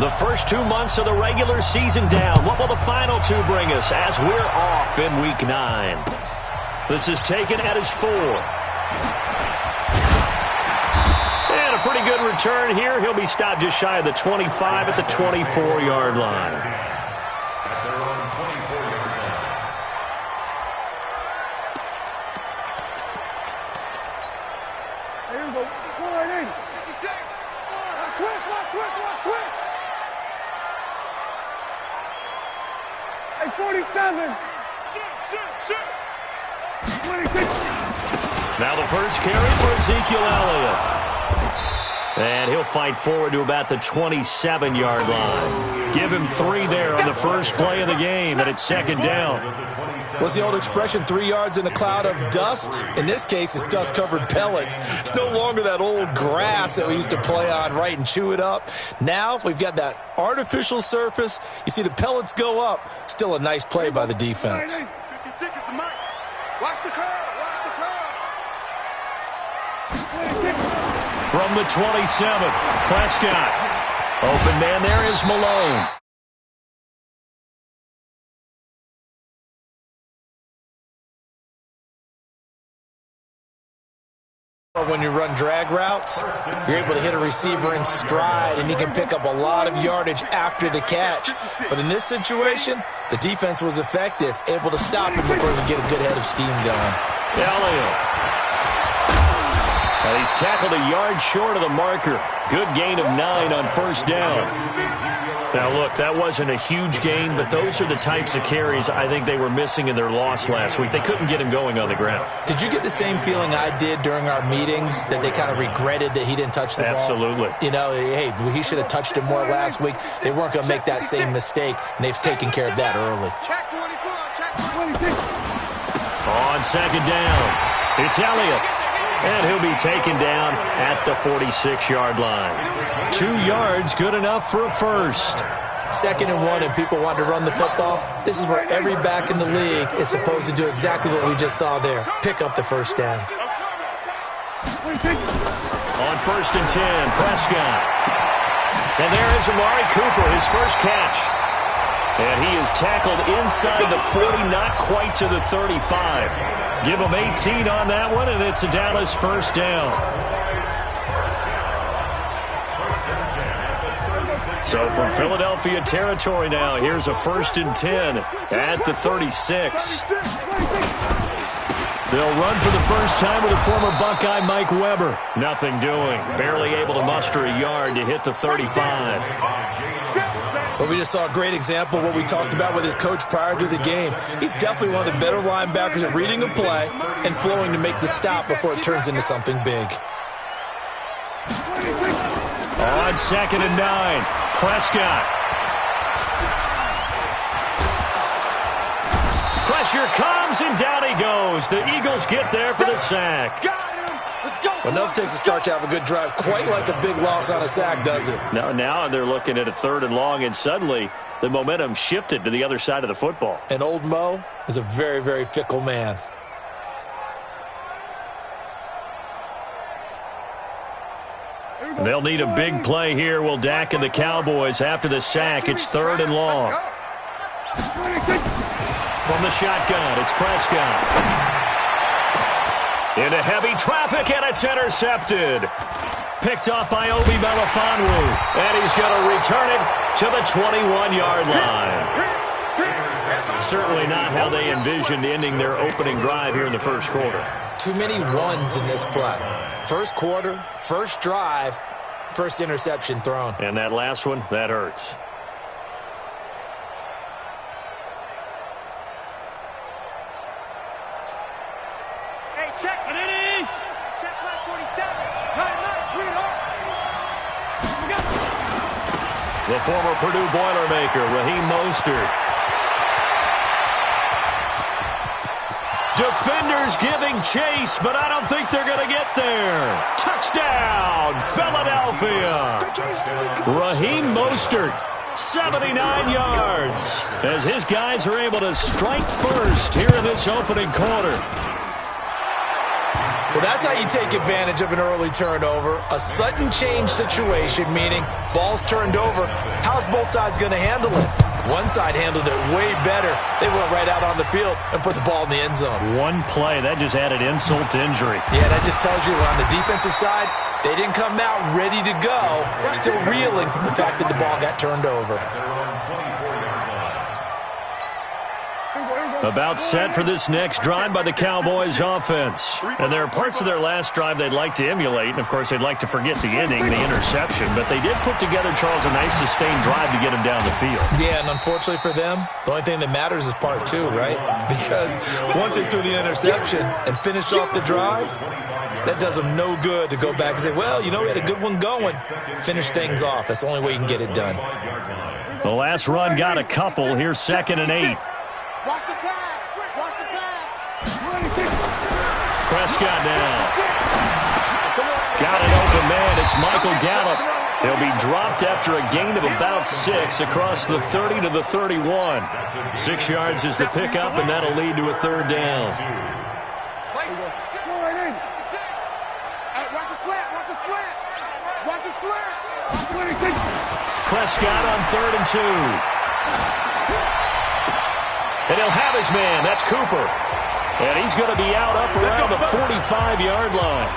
The first 2 months of the regular season down. What will the final two bring us as we're off in Week 9? This is taken at his 4. And a pretty good return here. He'll be stopped just shy of the 25 at the 24-yard line. Now the first carry for Ezekiel Elliott. And he'll fight forward to about the 27-yard line. Give him 3 there on the first play of the game, and it's second down. What's the old expression, 3 yards in a cloud of dust? In this case, it's dust-covered pellets. It's no longer that old grass that we used to play on, right, and chew it up. Now we've got that artificial surface. You see the pellets go up. Still a nice play by the defense. 56 is the mic. Watch the curve. From the 27th, Prescott. Open man there is Malone. When you run drag routes, you're able to hit a receiver in stride, and he can pick up a lot of yardage after the catch. But in this situation, the defense was effective, able to stop him before he could get a good head of steam going. Elliott. Well, he's tackled a yard short of the marker. Good gain of 9 on first down. Now, look, that wasn't a huge gain, but those are the types of carries I think they were missing in their loss last week. They couldn't get him going on the ground. Did you get the same feeling I did during our meetings, that they kind of regretted that he didn't touch the ball? Absolutely. You know, hey, he should have touched it more last week. They weren't going to make that same mistake, and they've taken care of that early. Check 24, check 26. On second down, it's Elliott. And he'll be taken down at the 46-yard line. 2 yards, good enough for a first. 2nd and 1, and people want to run the football. This is where every back in the league is supposed to do exactly what we just saw there. Pick up the first down. On 1st and 10, Prescott. And there is Amari Cooper, his first catch. And he is tackled inside the 40, not quite to the 35. Give him 18 on that one, and it's a Dallas first down. So from Philadelphia territory now, here's a 1st and 10 at the 36. They'll run for the first time with a former Buckeye, Mike Weber. Nothing doing. Barely able to muster a yard to hit the 35. But we just saw a great example of what we talked about with his coach prior to the game. He's definitely one of the better linebackers at reading a play and flowing to make the stop before it turns into something big. On 2nd and 9, Prescott. Pressure comes, and down he goes. The Eagles get there for the sack. Enough takes a start to have a good drive, quite like a big loss on a sack, does it? Now they're looking at a 3rd and long, and suddenly the momentum shifted to the other side of the football. And old Mo is a very, very fickle man. They'll need a big play here. Will Dak and the Cowboys after the sack? It's 3rd and long. From the shotgun, it's Prescott. Into heavy traffic, and it's intercepted. Picked off by Obi Melifonwu, and he's going to return it to the 21-yard line. Certainly not how they envisioned ending their opening drive here in the first quarter. Too many ones in this play. First quarter, first drive, first interception thrown. And that last one, that hurts. Check, Panini! Check 47. Nice, sweetheart. The former Purdue Boilermaker, Raheem Mostert. Defenders giving chase, but I don't think they're going to get there. Touchdown, Philadelphia. Raheem Mostert, 79 yards, as his guys are able to strike first here in this opening quarter. Well, that's how you take advantage of an early turnover. A sudden change situation, meaning ball's turned over. How's both sides going to handle it? One side handled it way better. They went right out on the field and put the ball in the end zone. One play, that just added insult to injury. Yeah, that just tells you on the defensive side, they didn't come out ready to go. Still reeling from the fact that the ball got turned over. About set for this next drive by the Cowboys offense. And there are parts of their last drive they'd like to emulate. And, of course, they'd like to forget the ending, the interception. But they did put together, Charles, a nice sustained drive to get them down the field. Yeah, and unfortunately for them, the only thing that matters is part two, right? Because once they threw the interception and finished off the drive, that does them no good to go back and say, well, you know, we had a good one going. Finish things off. That's the only way you can get it done. The last run got a couple. Here's 2nd and 8. Watch the pass. Watch the pass. Prescott now. Got an open man. It's Michael Gallup. He'll be dropped after a gain of about 6 across the 30 to the 31. 6 yards is the pickup, and that'll lead to a 3rd down. Watch the slant. Watch the slant. Watch the slant. Prescott on 3rd and 2. And he'll have his man. That's Cooper. And he's going to be out up around the 45-yard line.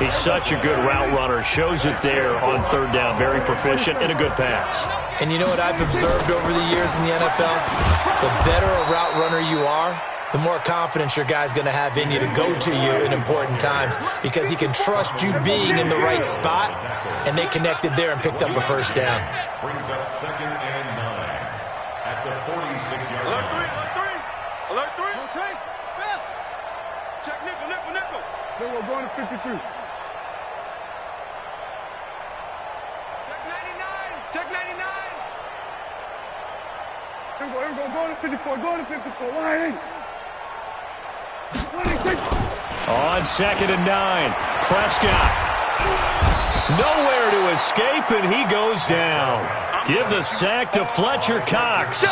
He's such a good route runner. Shows it there on 3rd down. Very proficient and a good pass. And you know what I've observed over the years in the NFL? The better a route runner you are, the more confidence your guy's going to have in you to go to you in important times because he can trust you being in the right spot, and they connected there and picked up a 1st down. Brings up 2nd and 9 at the 46-yard line. Alert 3. Alert 3. Alert 3. Spell. Check nickel. Then we're going to 53. Check 99. Check 99. Here we go. Going to 54. Going to 54. Line 8. On 2nd and 9, Prescott. Nowhere to escape, and he goes down. Give the sack to Fletcher Cox.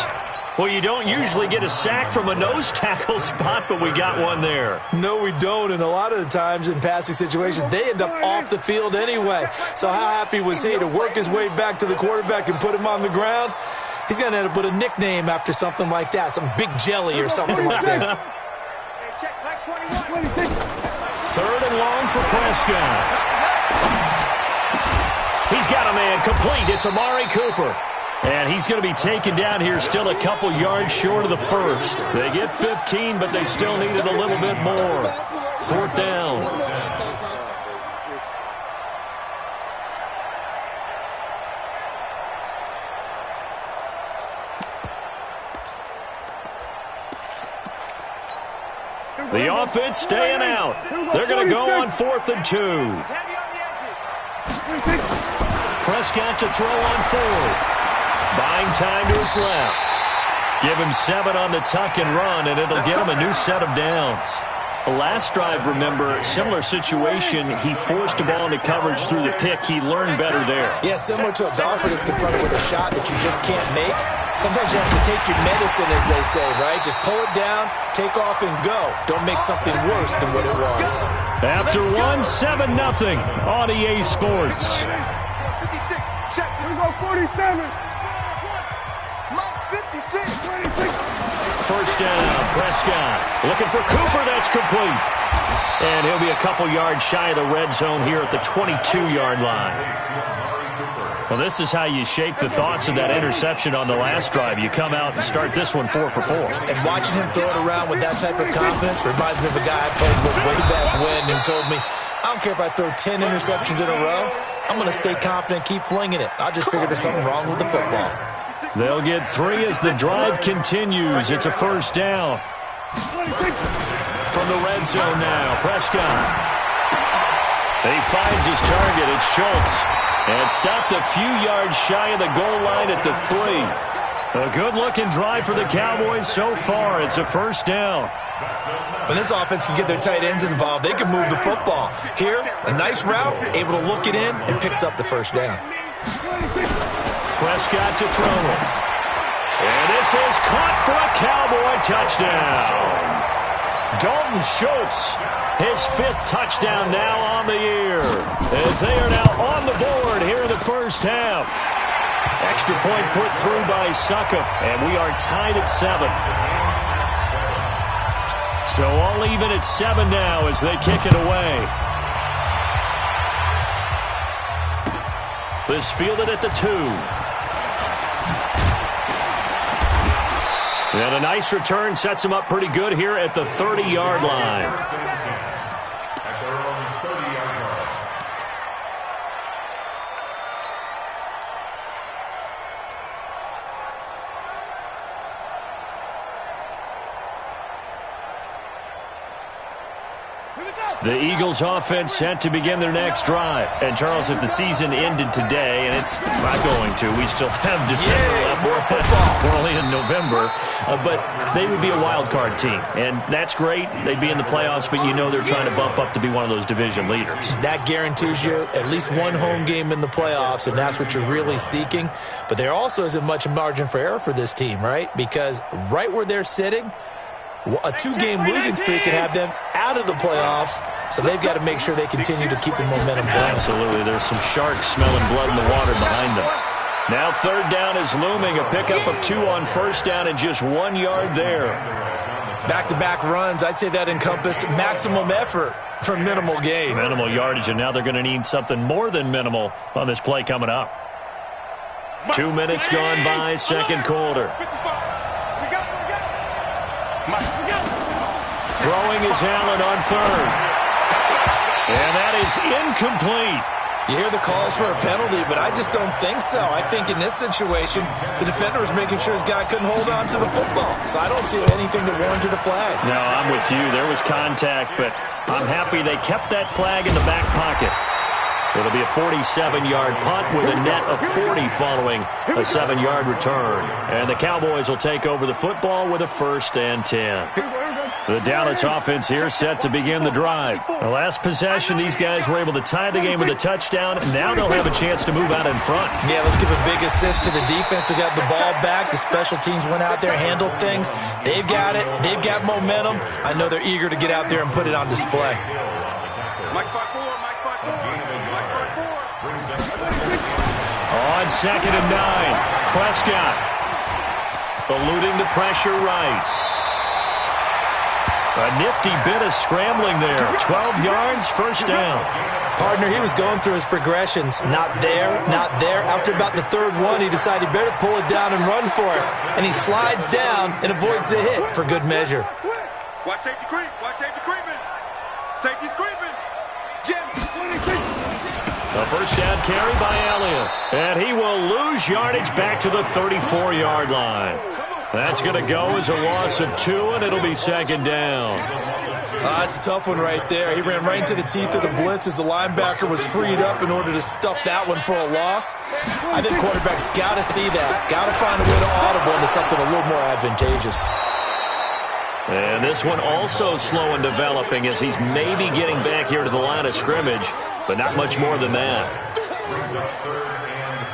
Well, you don't usually get a sack from a nose tackle spot, but we got one there. No, we don't, and a lot of the times in passing situations, they end up off the field anyway. So how happy was he to work his way back to the quarterback and put him on the ground? He's going to end up with a nickname after something like that, some Big Jelly or something like that. Check back 21. 3rd and long for Prescott. He's got a man complete. It's Amari Cooper. And he's going to be taken down here still a couple yards short of the 1st. They get 15, but they still needed a little bit more. 4th down. The offense staying out. They're going to go on 4th and 2. Prescott to throw on 4th. Buying time to his left. Give him 7 on the tuck and run, and it'll get him a new set of downs. The last drive, remember, similar situation. He forced the ball into coverage through the pick. He learned better there. Yeah, similar to a golfer that's confronted with a shot that you just can't make. Sometimes you have to take your medicine, as they say, right? Just pull it down, take off, and go. Don't make something worse than what it was. After 7-0 on EA Sports. 56. Check. Here we go, 47. 56. 1st down, Prescott. Looking for Cooper, that's complete. And he'll be a couple yards shy of the red zone here at the 22-yard line. Well, this is how you shake the thoughts of that interception on the last drive. You come out and start this one 4 for 4. And watching him throw it around with that type of confidence reminds me of a guy I played with way back when who told me, I don't care if I throw 10 interceptions in a row. I'm going to stay confident, keep flinging it. I just figured there's something wrong with the football. They'll get 3 as the drive continues. It's a 1st down. From the red zone now, Prescott. He finds his target. It's Schultz. And stopped a few yards shy of the goal line at the 3. A good-looking drive for the Cowboys so far. It's a 1st down. When this offense can get their tight ends involved, they can move the football. Here, a nice route, able to look it in, and picks up the 1st down. Prescott to throw it. And this is caught for a Cowboy touchdown. Dalton Schultz, his 5th touchdown now on the year, as they are now on the board here in the first half. Extra point put through by Succop, and we are tied at 7. So all even at 7 now as they kick it away. This fielded at the 2. And a nice return sets him up pretty good here at the 30-yard line. At their own 30-yard line. The Eagles offense set to begin their next drive. And, Charles, if the season ended today, and it's not going to, we still have December left. More football. We're only in November. But they would be a wild card team. And that's great. They'd be in the playoffs, but you know they're trying to bump up to be one of those division leaders. That guarantees you at least one home game in the playoffs, and that's what you're really seeking. But there also isn't much margin for error for this team, right? Because right where they're sitting, a 2-game losing streak could have them out of the playoffs, so they've got to make sure they continue to keep the momentum going. Absolutely. There's some sharks smelling blood in the water behind them. Now 3rd down is looming. A pickup of 2 on 1st down and just 1 yard there. Back-to-back runs, I'd say that encompassed maximum effort for minimal gain. Minimal yardage, and now they're going to need something more than minimal on this play coming up. 2 minutes gone by, 2nd quarter. Throwing is Allen on 3rd. And that is incomplete. You hear the calls for a penalty, but I just don't think so. I think in this situation, the defender was making sure his guy couldn't hold on to the football. So I don't see anything that warranted a flag. No, I'm with you. There was contact, but I'm happy they kept that flag in the back pocket. It'll be a 47-yard punt with a net of 40 following a 7-yard return. And the Cowboys will take over the football with a 1st and 10. The Dallas offense here set to begin the drive. The last possession, these guys were able to tie the game with a touchdown. Now they'll have a chance to move out in front. Yeah, let's give a big assist to the defense who got the ball back. The special teams went out there, handled things. They've got it. They've got momentum. I know they're eager to get out there and put it on display. Mike 5-4, Mike 5-4, Mike 5-4. On 2nd and 9, Prescott eluding the pressure right. A nifty bit of scrambling there. 12 yards, 1st down. Partner, he was going through his progressions. Not there, not there. After about the 3rd one, he decided he better pull it down and run for it. And he slides down and avoids the hit for good measure. Watch safety creep. Watch safety creeping. Safety's creeping. Jim. A 1st down carry by Elliott. And he will lose yardage back to the 34-yard line. That's going to go as a loss of 2, and it'll be 2nd down. That's a tough one right there. He ran right into the teeth of the blitz as the linebacker was freed up in order to stuff that one for a loss. I think quarterbacks got to see that. Got to find a way to audible into something a little more advantageous. And this one also slow in developing as he's maybe getting back here to the line of scrimmage, but not much more than that. Brings up 3rd and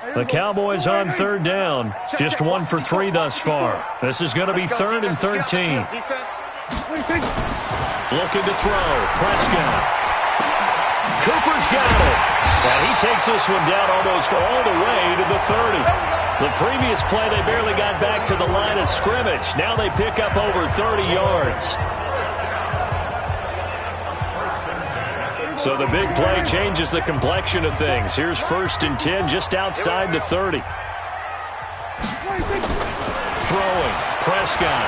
13. The Cowboys on 3rd down. Just 1 for 3 thus far. This is going to be 3rd and 13. Looking to throw. Prescott. Cooper's got it. And he takes this one down almost all the way to the 30. The previous play, they barely got back to the line of scrimmage. Now they pick up over 30 yards. So the big play changes the complexion of things. Here's 1st and 10 just outside the 30. Throwing. Prescott.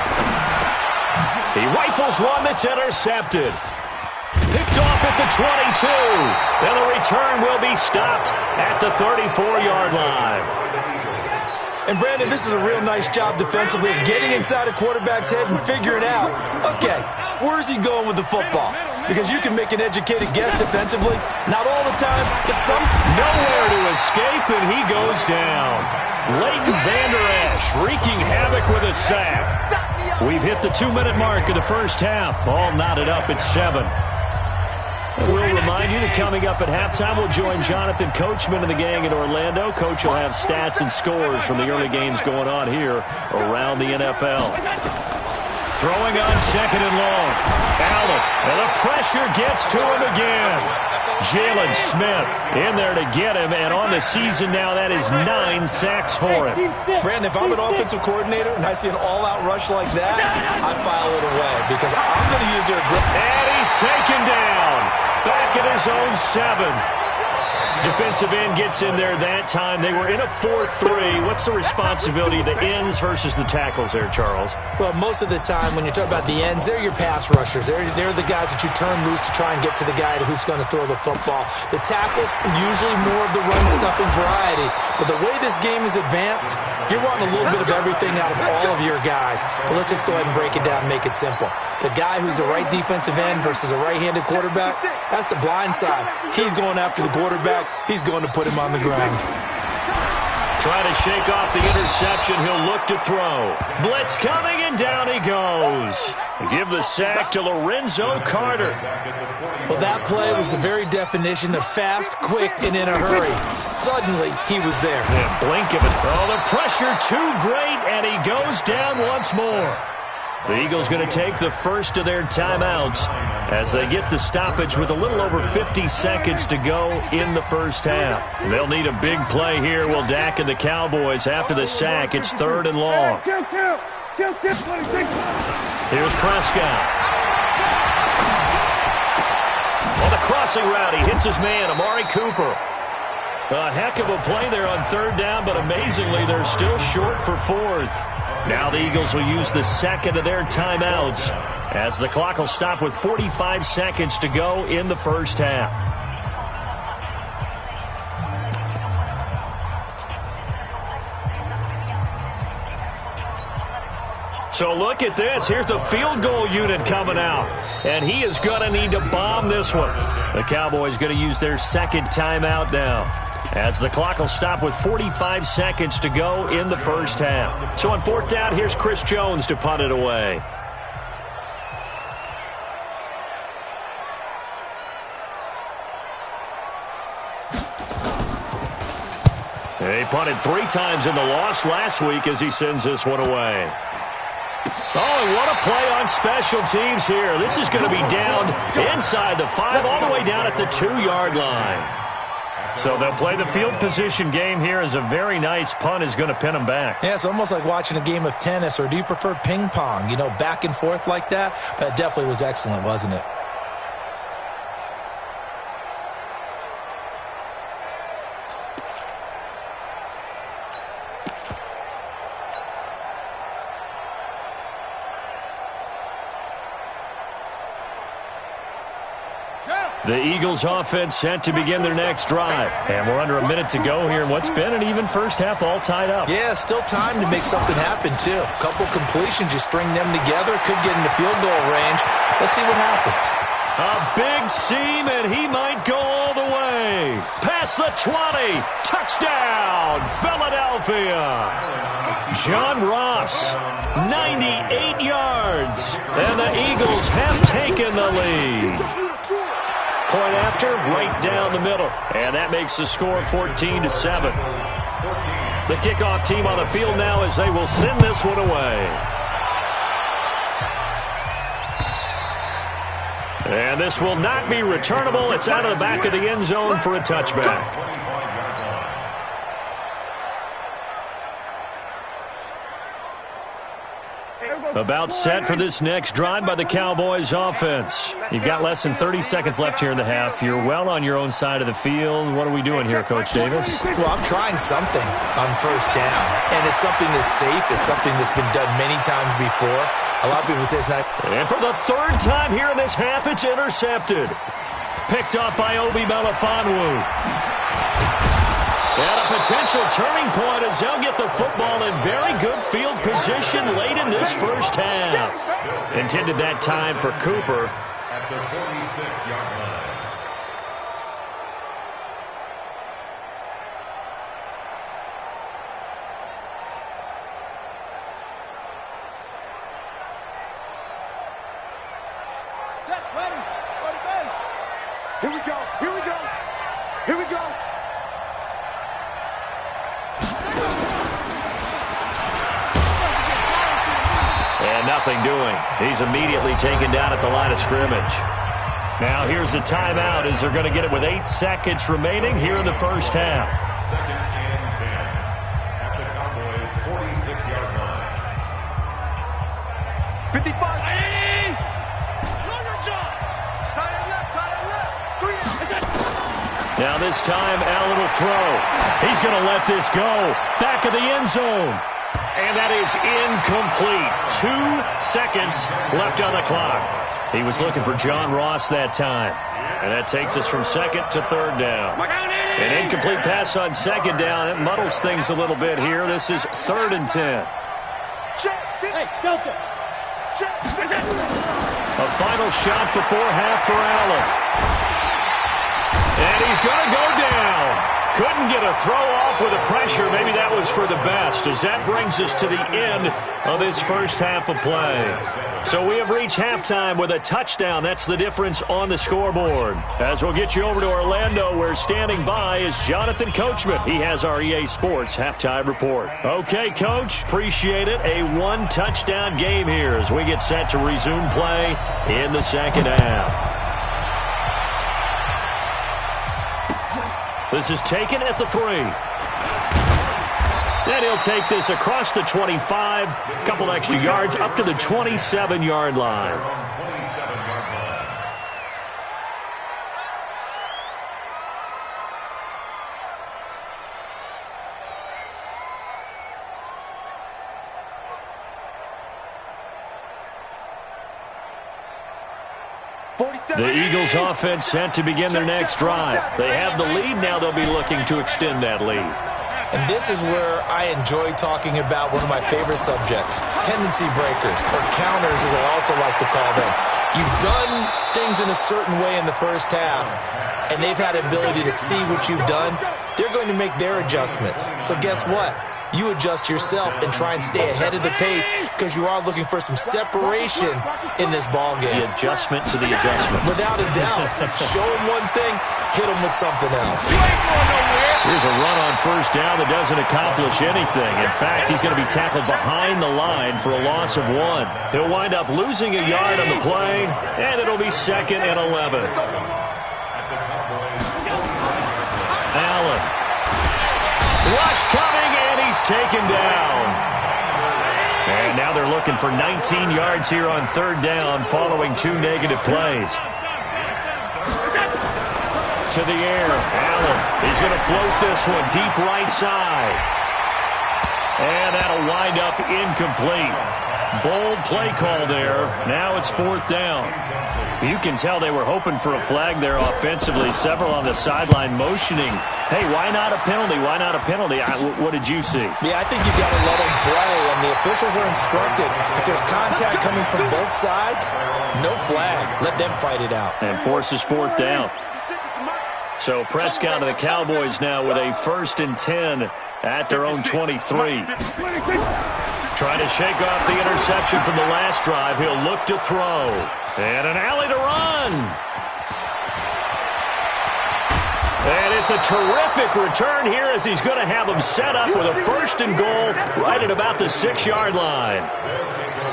He rifles one that's intercepted. Picked off at the 22. And the return will be stopped at the 34-yard line. And, Brandon, this is a real nice job defensively of getting inside a quarterback's head and figuring out, okay, where's he going with the football? Because you can make an educated guess defensively. Not all the time, but some. Nowhere to escape, and he goes down. Leighton Vander Esch wreaking havoc with a sack. We've hit the 2-minute mark of the first half. All knotted up at 7. We'll remind you that coming up at halftime, we'll join Jonathan Coachman and the gang in Orlando. Coach will have stats and scores from the early games going on here around the NFL. Throwing on second and long. Allen, and the pressure gets to him again. Jalen Smith in there to get him, and on the season now, that is 9 sacks for him. Brandon, if I'm an offensive coordinator and I see an all-out rush like that, I file it away because I'm going to use their grip. And he's taken down. Back at his own 7. Defensive end gets in there that time. They were in a 4-3. What's the responsibility of the ends versus the tackles there, Charles? Well, most of the time when you talk about the ends, they're your pass rushers. They're the guys that you turn loose to try and get to the guy who's going to throw the football. The tackles, usually more of the run-stuffing variety. But the way this game is advanced, you're wanting a little bit of everything out of all of your guys. But let's just go ahead and break it down and make it simple. The guy who's the right defensive end versus a right-handed quarterback, that's the blind side. He's going after the quarterback. He's going to put him on the ground. Trying to shake off the interception. He'll look to throw. Blitz coming, and down he goes. Give the sack to Lorenzo Carter. Well, that play was the very definition of fast, quick, and in a hurry. Suddenly, he was there. Yeah, blink of it. Oh, the pressure too great, and he goes down once more. The Eagles going to take the first of their timeouts as they get the stoppage with a little over 50 seconds to go in the first half. They'll need a big play here. Will Dak and the Cowboys after the sack. It's 3rd and long. Here's Prescott. On the crossing route, he hits his man, Amari Cooper. A heck of a play there on 3rd down, but amazingly, they're still short for 4th. Now the Eagles will use the second of their timeouts as the clock will stop with 45 seconds to go in the first half. So look at this. Here's the field goal unit coming out, and he is going to need to bomb this one. The Cowboys going to use their second timeout now, as the clock will stop with 45 seconds to go in the first half. So on 4th down, here's Chris Jones to punt it away. He punted 3 times in the loss last week as he sends this one away. Oh, and what a play on special teams here. This is going to be down inside the 5, all the way down at the 2-yard line. So they'll play the field position game here as a very nice punt is going to pin them back. Yeah, it's almost like watching a game of tennis, or do you prefer ping pong? You know, back and forth like that? That definitely was excellent, wasn't it? The Eagles offense set to begin their next drive. And we're under a minute to go here in what's been an even first half, all tied up. Yeah, still time to make something happen, too. A couple completions, you string them together, could get into field goal range. Let's see what happens. A big seam, and he might go all the way. Past the 20. Touchdown, Philadelphia. John Ross, 98 yards. And the Eagles have taken the lead. Point after, right down the middle. And that makes the score 14-7. The kickoff team on the field now as they will send this one away. And this will not be returnable. It's out of the back of the end zone for a touchback. About set for this next drive by the Cowboys offense. You've got less than 30 seconds left here in the half. You're well on your own side of the field. What are we doing here, Coach Davis? Well, I'm trying something on 1st down. And it's something that's safe. It's something that's been done many times before. A lot of people say it's not. And for the 3rd time here in this half, it's intercepted. Picked off by Obi Melifonwu. And a potential turning point as they'll get the football in very good field position late in this first half. Intended that time for Cooper. At the 46-yard line. Set, ready, base. Here we go. we go. And nothing doing. He's immediately taken down at the line of scrimmage. Now here's a timeout as they're going to get it with 8 seconds remaining here in the first half. Second and 10 at the Cowboys' 46-yard line. 55. Hey! Know your job. Tie it left. 3. Now this time, Allen will throw. He's going to let this go. Back of the end zone. And that is incomplete. 2 seconds left on the clock. He was looking for John Ross that time. And that takes us from second to third down. An incomplete pass on second down. It muddles things a little bit here. This is 3rd and 10. Hey, Delta. A final shot before half for Allen. And he's going to go down. Couldn't get a throw off with the pressure. Maybe that was for the best, as that brings us to the end of this first half of play. So we have reached halftime with a touchdown. That's the difference on the scoreboard. As we'll get you over to Orlando, where standing by is Jonathan Coachman. He has our EA Sports halftime report. Okay, Coach, appreciate it. A 1-touchdown game here as we get set to resume play in the second half. This is taken at the 3. Then he'll take this across the 25, a couple extra yards, up to the 27-yard line. The Eagles offense set to begin their next drive. They have the lead. Now they'll be looking to extend that lead. And this is where I enjoy talking about one of my favorite subjects, tendency breakers, or counters as I also like to call them. You've done things in a certain way in the first half, and they've had the ability to see what you've done. They're going to make their adjustments. So guess what? You adjust yourself and try and stay ahead of the pace because you are looking for some separation in this ball game. The adjustment to the adjustment. Without a doubt. Show him one thing, hit him with something else. Here's a run on first down that doesn't accomplish anything. In fact, he's going to be tackled behind the line for a loss of 1. He'll wind up losing a yard on the play, and it'll be 2nd and 11. Allen. Rush coming, and he's taken down. And now they're looking for 19 yards here on 3rd down following 2 negative plays. To the air, Allen. He's going to float this one deep right side. And that'll wind up incomplete. Bold play call there. Now it's 4th down. You can tell they were hoping for a flag there offensively. Several on the sideline motioning. Hey, why not a penalty? Why not a penalty? What did you see? Yeah, I think you've got to let them play, and the officials are instructed. If there's contact coming from both sides, no flag. Let them fight it out. And forces 4th down. So Prescott and the Cowboys now with a 1st and 10 at their own 23. Trying to shake off the interception from the last drive. He'll look to throw. And an alley to run. And it's a terrific return here as he's going to have them set up with a 1st and goal right at about the 6-yard line.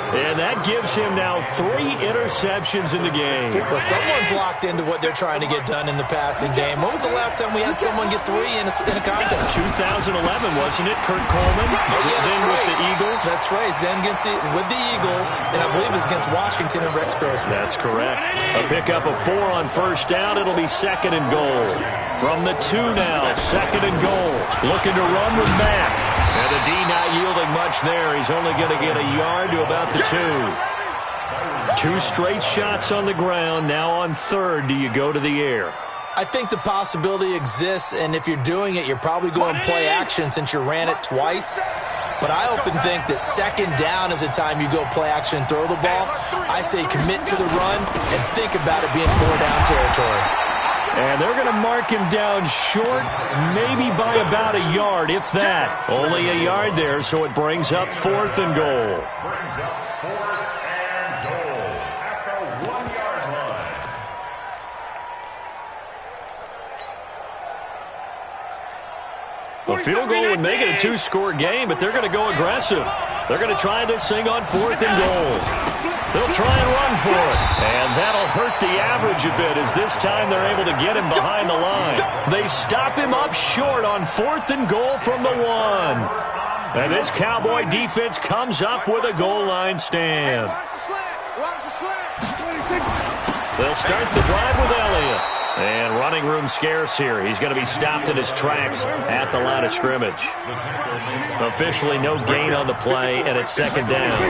And that gives him now 3 interceptions in the game. Well, someone's locked into what they're trying to get done in the passing game. When was the last time we had someone get 3 in a contest? 2011, wasn't it? Kurt Coleman. Oh, yeah, then right. with the Eagles. That's right. Then with the Eagles, and I believe it's against Washington and Rex Grossman. That's correct. A pickup of 4 on first down. It'll be 2nd and goal. From the 2 now, 2nd and goal. Looking to run with Mack. And the D not yielding much there. He's only going to get a yard to about the 2. 2 straight shots on the ground. Now on 3rd, do you go to the air? I think the possibility exists, and if you're doing it, you're probably going play action since you ran it twice. But I often think that 2nd down is a time you go play action and throw the ball. I say commit to the run and think about it being 4-down territory. And they're going to mark him down short, maybe by about a yard, if that. Only a yard there, so it brings up 4th and goal. Brings up 4th and goal at the 1-yard line. A field goal would make it a two-score game, but they're going to go aggressive. They're going to try this thing on 4th and goal. They'll try and run for it. And that'll hurt the average a bit as this time they're able to get him behind the line. They stop him up short on 4th and goal from the 1. And this Cowboy defense comes up with a goal line stand. They'll start the drive with Elliott. And running room scarce here. He's going to be stopped in his tracks at the line of scrimmage. Officially no gain on the play, and it's 2nd down.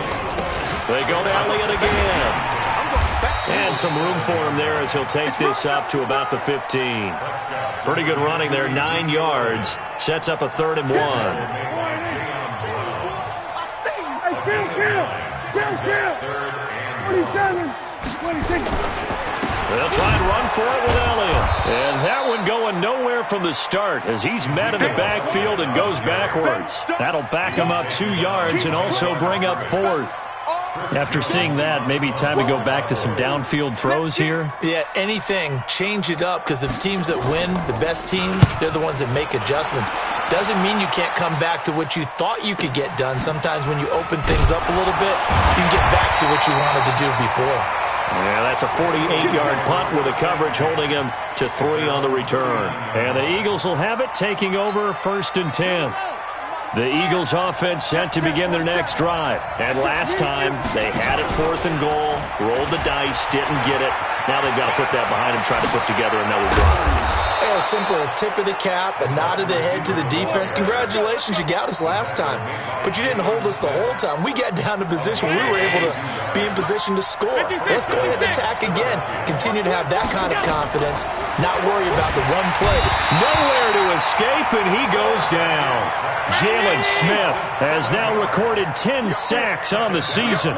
They go to Elliott again. And some room for him there as he'll take this up to about the 15. Pretty good running there, 9 yards. Sets up a 3rd and 1. They'll try and run for it with Elliott. And that one going nowhere from the start as he's met in the backfield and goes backwards. That'll back him up 2 yards and also bring up 4th. After seeing that, maybe time to go back to some downfield throws here. Yeah, anything. Change it up because the teams that win, the best teams, they're the ones that make adjustments. Doesn't mean you can't come back to what you thought you could get done. Sometimes when you open things up a little bit, you can get back to what you wanted to do before. Yeah, that's a 48-yard punt with a coverage holding him to 3 on the return. And the Eagles will have it, taking over 1st and 10. The Eagles offense set to begin their next drive. And last time, they had it 4th and goal, rolled the dice, didn't get it. Now they've got to put that behind them, try to put together another drive. A simple tip of the cap, a nod of the head to the defense. Congratulations, you got us last time. But you didn't hold us the whole time. We got down to position. We were able to be in position to score. Let's go ahead and attack again. Continue to have that kind of confidence. Not worry about the one play. Nowhere to escape, and he goes down. Jalen Smith has now recorded 10 sacks on the season.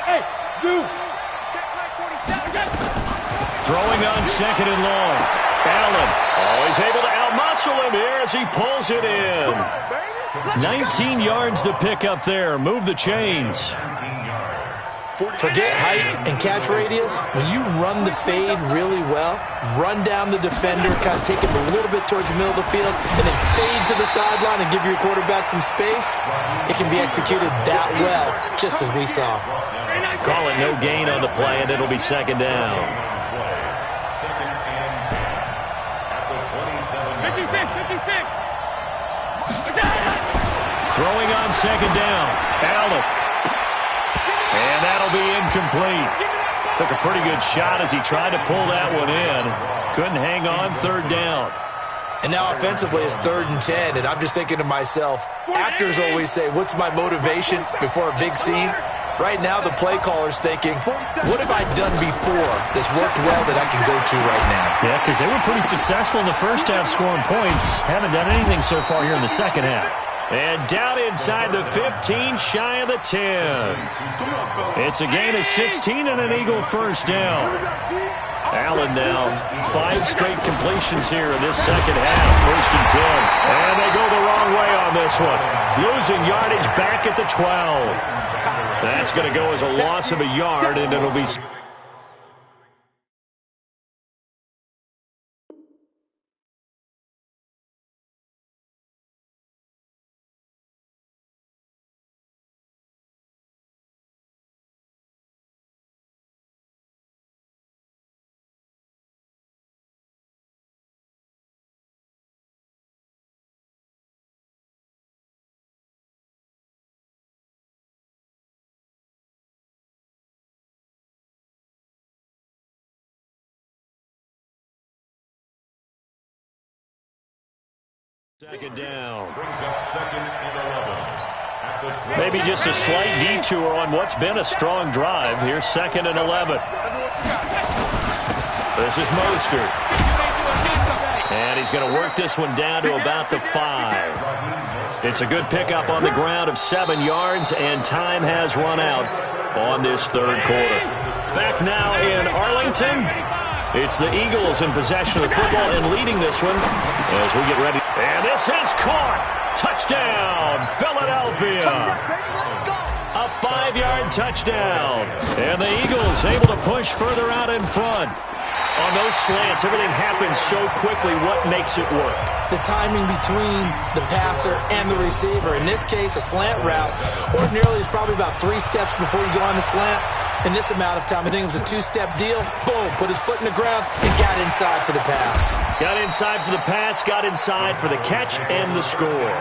Hey, dude. Throwing on 2nd and long. Allen always able to outmuscle him here as he pulls it in. 19 yards to pick up there. Move the chains. Forget height and catch radius. When you run the fade really well, run down the defender, kind of take him a little bit towards the middle of the field, and then fade to the sideline and give your quarterback some space, it can be executed that well, just as we saw. Call it no gain on the play, and it'll be 2nd down. 56. Throwing on 2nd down. Allen. And that'll be incomplete. Took a pretty good shot as he tried to pull that one in. Couldn't hang on 3rd down. And now offensively it's 3rd and 10, and I'm just thinking to myself, actors always say, what's my motivation before a big scene? Right now the play caller's thinking, what have I done before that's worked well that I can go to right now? Yeah, because they were pretty successful in the first half scoring points. Haven't done anything so far here in the second half. And down inside the 15, shy of the 10. It's a gain of 16 and an Eagle 1st down. Allen now, 5 straight completions here in this second half, 1st and 10. And they go the wrong way on this one. Losing yardage back at the 12. That's going to go as a loss of a yard, and it'll be... Second down. Brings up 2nd and 11. Maybe just a slight detour on what's been a strong drive. Here's 2nd and 11. This is Mostert. And he's going to work this one down to about the 5. It's a good pickup on the ground of 7 yards, and time has run out on this 3rd quarter. Back now in Arlington. It's the Eagles in possession of the football and leading this one as we get ready. And this is caught. Touchdown, Philadelphia. A 5-yard touchdown. And the Eagles able to push further out in front. On those slants, everything happens so quickly. What makes it work? The timing between the passer and the receiver. In this case, a slant route ordinarily is probably about 3 steps before you go on the slant. In this amount of time, I think it was a 2-step deal. Boom, put his foot in the ground and got inside for the pass. Got inside for the pass, got inside for the catch and the score.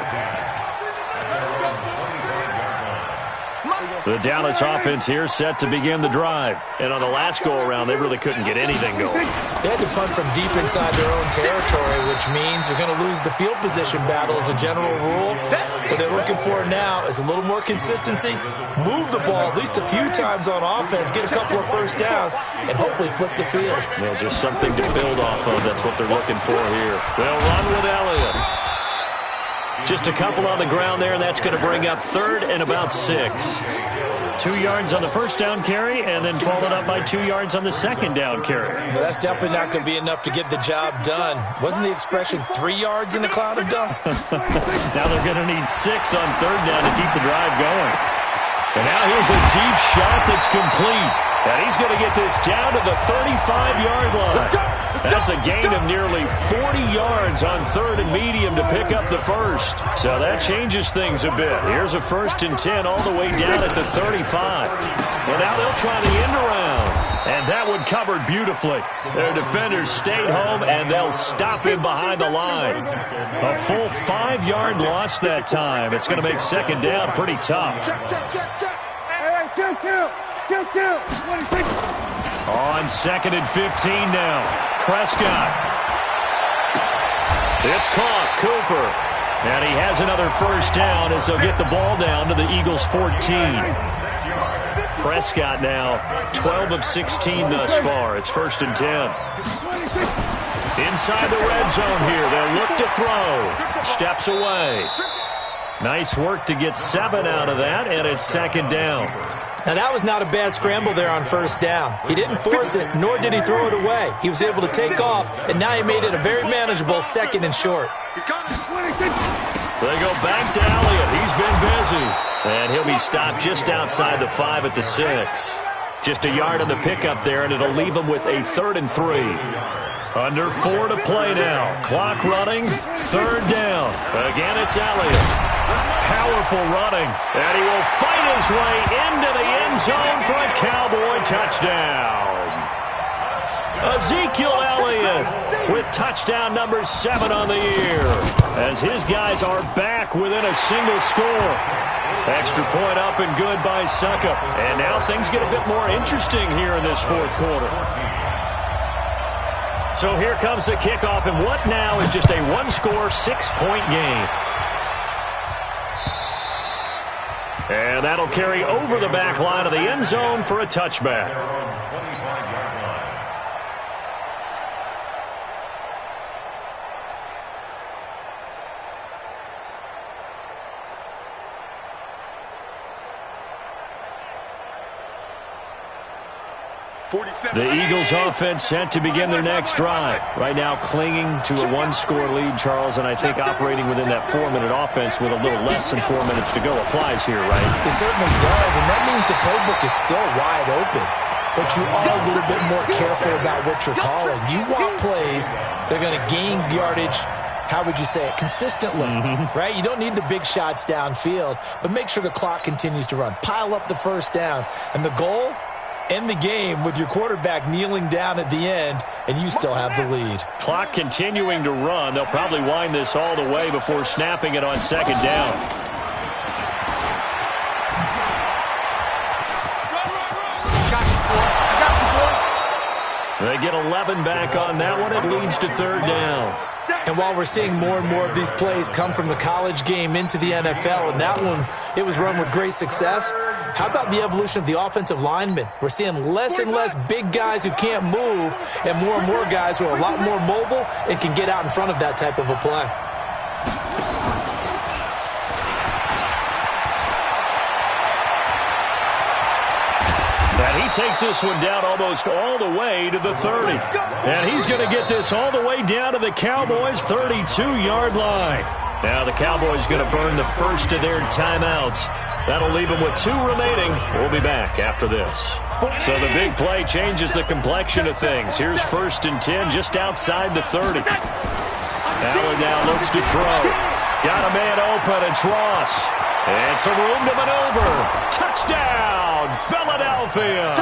The Dallas offense here set to begin the drive. And on the last go-around, they really couldn't get anything going. They had to punt from deep inside their own territory, which means you're going to lose the field position battle as a general rule. What they're looking for now is a little more consistency, move the ball at least a few times on offense, get a couple of first downs, and hopefully flip the field. Well, just something to build off of. That's what they're looking for here. They'll run with Elliott. Just a couple on the ground there, and that's going to bring up 3rd and about 6. 2 yards on the first down carry, and then followed up by 2 yards on the second down carry. Well, that's definitely not going to be enough to get the job done. Wasn't the expression 3 yards in a cloud of dust? Now they're going to need 6 on 3rd down to keep the drive going. And now here's a deep shot that's complete. And he's going to get this down to the 35-yard line. That's a gain of nearly 40 yards on 3rd and medium to pick up the first. So that changes things a bit. Here's a 1st and 10 all the way down at the 35. Well, now they'll try the end around. And that one covered beautifully. Their defenders stayed home, and they'll stop him behind the line. A full 5-yard loss that time. It's going to make 2nd down pretty tough. Check. Hey, kill. On 2nd and 15 now. Prescott. It's caught. Cooper. And he has another first down as they'll get the ball down to the Eagles' 14. Prescott now 12 of 16 thus far. It's 1st and 10. Inside the red zone here. They'll look to throw. Steps away. Nice work to get 7 out of that, and it's 2nd down. Now, that was not a bad scramble there on 1st down. He didn't force it, nor did he throw it away. He was able to take off, and now he made it a very manageable 2nd and short. They go back to Elliott. He's been busy. And he'll be stopped just outside the 5 at the 6. Just a yard on the pickup there, and it'll leave him with a 3rd and 3. Under 4 to play now. Clock running. 3rd down. Again, it's Elliott. Powerful running, and he will fight his way into the end zone for a Cowboy touchdown. Ezekiel Elliott with touchdown number 7 on the year, as his guys are back within a single score. Extra point up and good by Suckup. And now things get a bit more interesting here in this 4th quarter. So here comes the kickoff, and what now is just a 1-score, 6-point game. And that'll carry over the back line of the end zone for a touchback. The Eagles offense set to begin their next drive. Right now clinging to a 1-score lead, Charles, and I think operating within that 4-minute offense with a little less than 4 minutes to go applies here, right? It certainly does, and that means the playbook is still wide open. But you are a little bit more careful about what you're calling. You want plays that are going to gain yardage, how would you say it, consistently, right? You don't need the big shots downfield, but make sure the clock continues to run. Pile up the first downs. And the goal? End the game with your quarterback kneeling down at the end, and you still have the lead. Clock continuing to run. They'll probably wind this all the way before snapping it on 2nd down. They get 11 back on that one. It leads to 3rd down. And while we're seeing more and more of these plays come from the college game into the NFL, and that one, it was run with great success, how about the evolution of the offensive linemen? We're seeing less and less big guys who can't move and more guys who are a lot more mobile and can get out in front of that type of a play. And he takes this one down almost all the way to the 30. And he's going to get this all the way down to the Cowboys' 32-yard line. Now the Cowboys going to burn the first of their timeouts. That'll leave them with 2 remaining. We'll be back after this. So the big play changes the complexion of things. Here's 1st and 10 just outside the 30. Allen now looks to throw. Got a man open. It's Ross. And some room to maneuver. Touchdown, Philadelphia.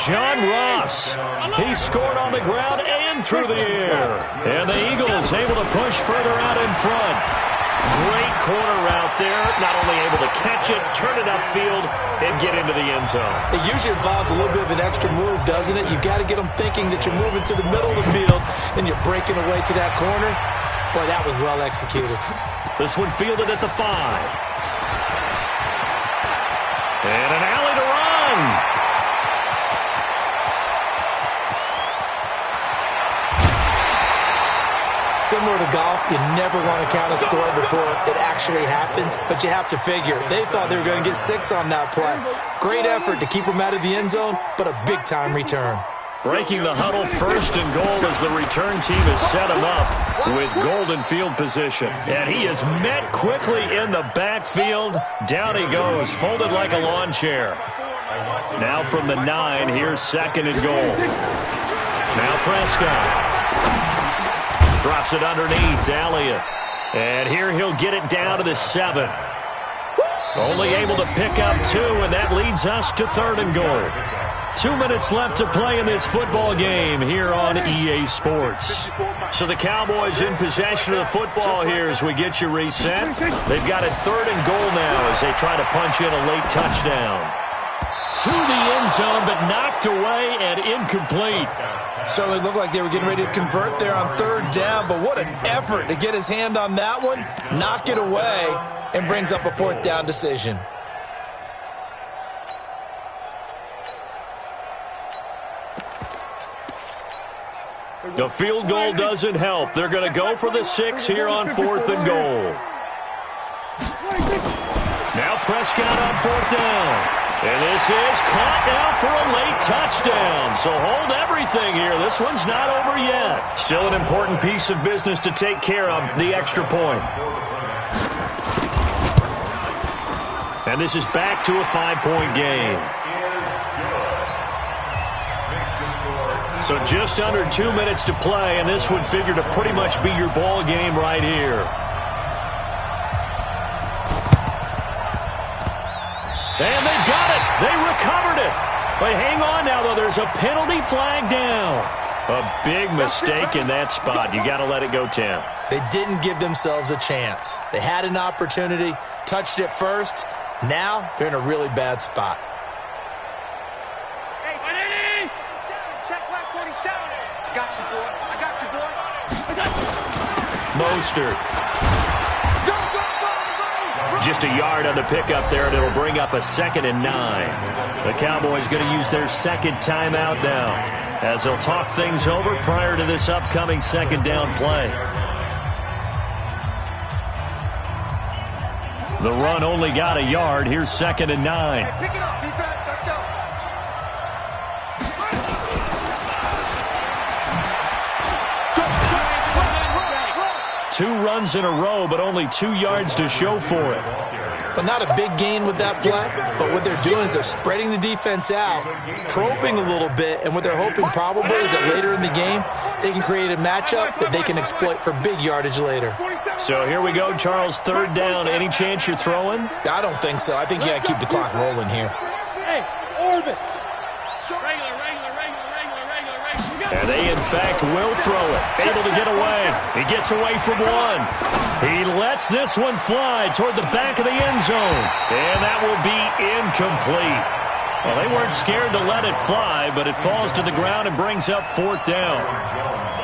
John Ross. He scored on the ground and through the air. And the Eagles able to push further out in front. Great corner route there. Not only able to catch it, turn it upfield, and get into the end zone. It usually involves a little bit of an extra move, doesn't it? You've got to get them thinking that you're moving to the middle of the field and you're breaking away to that corner. Boy, that was well executed. This one fielded at the 5. And an alley to run. Similar to golf, you never want to count a score before it actually happens, but you have to figure. They thought they were going to get 6 on that play. Great effort to keep them out of the end zone, but a big-time return. Breaking the huddle, 1st and goal as the return team has set him up with golden field position. And he is met quickly in the backfield. Down he goes, folded like a lawn chair. Now from the 9, here's 2nd and goal. Now Prescott. Drops it underneath to Elliott. And here he'll get it down to the 7. Only able to pick up 2, and that leads us to 3rd and goal. 2 minutes left to play in this football game here on EA Sports. So the Cowboys in possession of the football here as we get you reset. They've got it 3rd and goal now as they try to punch in a late touchdown. To the end zone, but knocked away and incomplete. Certainly looked like they were getting ready to convert there on 3rd down, but what an effort to get his hand on that one, knock it away, and brings up a 4th down decision. The field goal doesn't help. They're going to go for the 6 here on 4th and goal. Now Prescott on 4th down. And this is caught now for a late touchdown. So hold everything here. This one's not over yet. Still an important piece of business to take care of, the extra point. And this is back to a 5-point game. So just under 2 minutes to play, and this would figure to pretty much be your ball game right here. And they got it. They recovered it. But hang on now, though. There's a penalty flag down. A big mistake in that spot. You got to let it go, Tim. They didn't give themselves a chance. They had an opportunity, touched it first. Now they're in a really bad spot. Hey, Benitez! Check black 47. I got you, boy. I got you, boy. Mostert. Just a yard on the pickup there, and it'll bring up a 2nd and 9. The Cowboys going to use their 2nd timeout now as they'll talk things over prior to this upcoming 2nd down play. The run only got a yard. Here's 2nd and 9. Hey, pick it up, defense. Let's go. 2 runs in a row, but only 2 yards to show for it. But not a big gain with that play. But what they're doing is they're spreading the defense out, probing a little bit, and what they're hoping probably is that later in the game, they can create a matchup that they can exploit for big yardage later. So here we go, Charles, 3rd down. Any chance you're throwing? I don't think so. I think you got to keep the clock rolling here. Hey, orbit. And they, in fact, will throw it. Able to get away. He gets away from 1. He lets this one fly toward the back of the end zone. And that will be incomplete. Well, they weren't scared to let it fly, but it falls to the ground and brings up 4th down.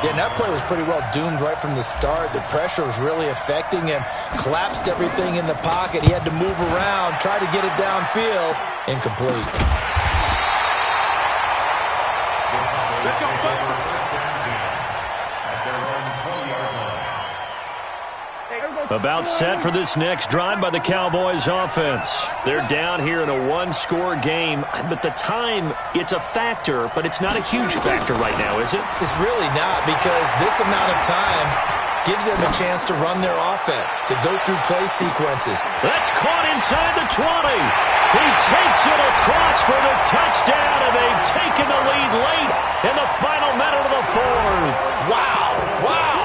Yeah, and that play was pretty well doomed right from the start. The pressure was really affecting him. Collapsed everything in the pocket. He had to move around, try to get it downfield. Incomplete. Let's go. About set for this next drive by the Cowboys offense. They're down here in a 1-score game, but the time, it's a factor, but it's not a huge factor right now, is it? It's really not, because this amount of time, gives them a chance to run their offense, to go through play sequences. That's caught inside the 20. He takes it across for the touchdown, and they've taken the lead late in the final minute of the fourth. Wow, wow.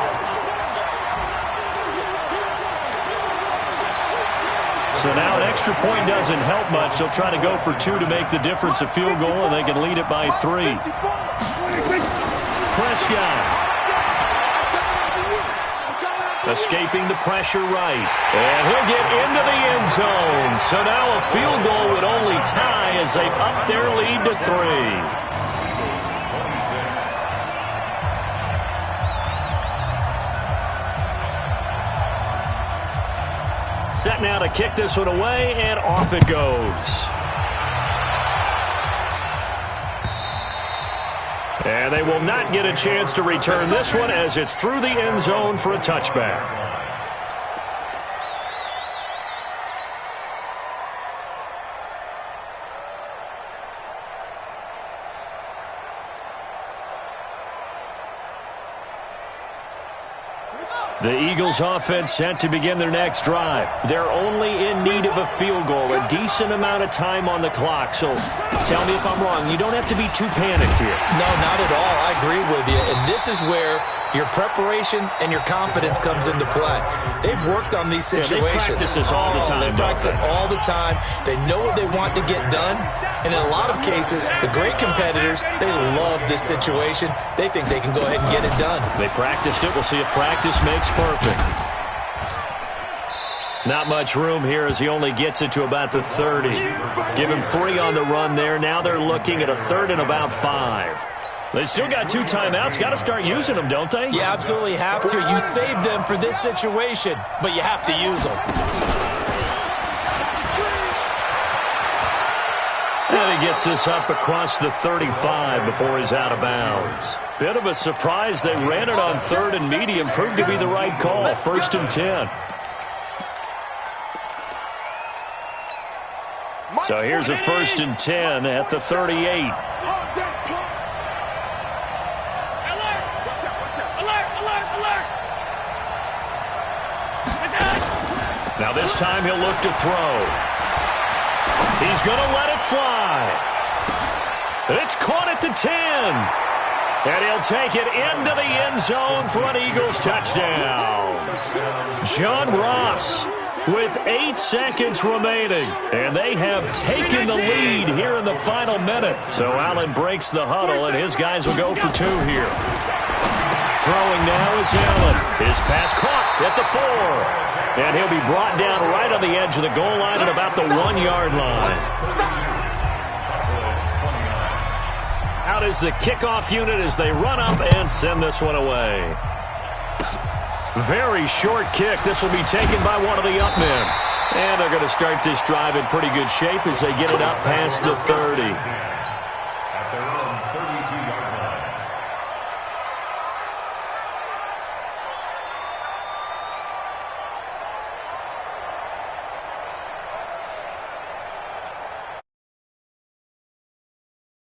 So now an extra point doesn't help much. They'll try to go for 2 to make the difference a field goal, and they can lead it by 3. Prescott. Escaping the pressure right. And he'll get into the end zone. So now a field goal would only tie as they've upped their lead to 3. Set now to kick this one away, and off it goes. And they will not get a chance to return this one as it's through the end zone for a touchback. The Eagles offense set to begin their next drive. They're only in need of a field goal, a decent amount of time on the clock. So tell me if I'm wrong. You don't have to be too panicked here. No, not at all. I agree with you. And this is where your preparation and your confidence comes into play. They've worked on these situations. Yeah, they practice this all the time. They practice it all the time. They know what they want to get done. And in a lot of cases, the great competitors, they love this situation. They think they can go ahead and get it done. They practiced it. We'll see if practice makes perfect. Not much room here as he only gets it to about the 30. Give him 3 on the run there. Now they're looking at a 3rd and about 5. They still got 2 timeouts. Got to start using them, don't they? You absolutely have to. You save them for this situation, but you have to use them. And he gets this up across the 35 before he's out of bounds. Bit of a surprise. They ran it on 3rd and medium. Proved to be the right call. 1st and 10. So here's a 1st and 10 at the 38. Now this time he'll look to throw. He's going to let it fly. It's caught at the 10. And he'll take it into the end zone for an Eagles touchdown. John Ross with 8 seconds remaining. And they have taken the lead here in the final minute. So Allen breaks the huddle, and his guys will go for 2 here. Throwing now is Allen. His pass caught at the 4. And he'll be brought down right on the edge of the goal line at about the 1-yard line. Out is the kickoff unit as they run up and send this one away. Very short kick. This will be taken by one of the up men. And they're going to start this drive in pretty good shape as they get it up past the 30.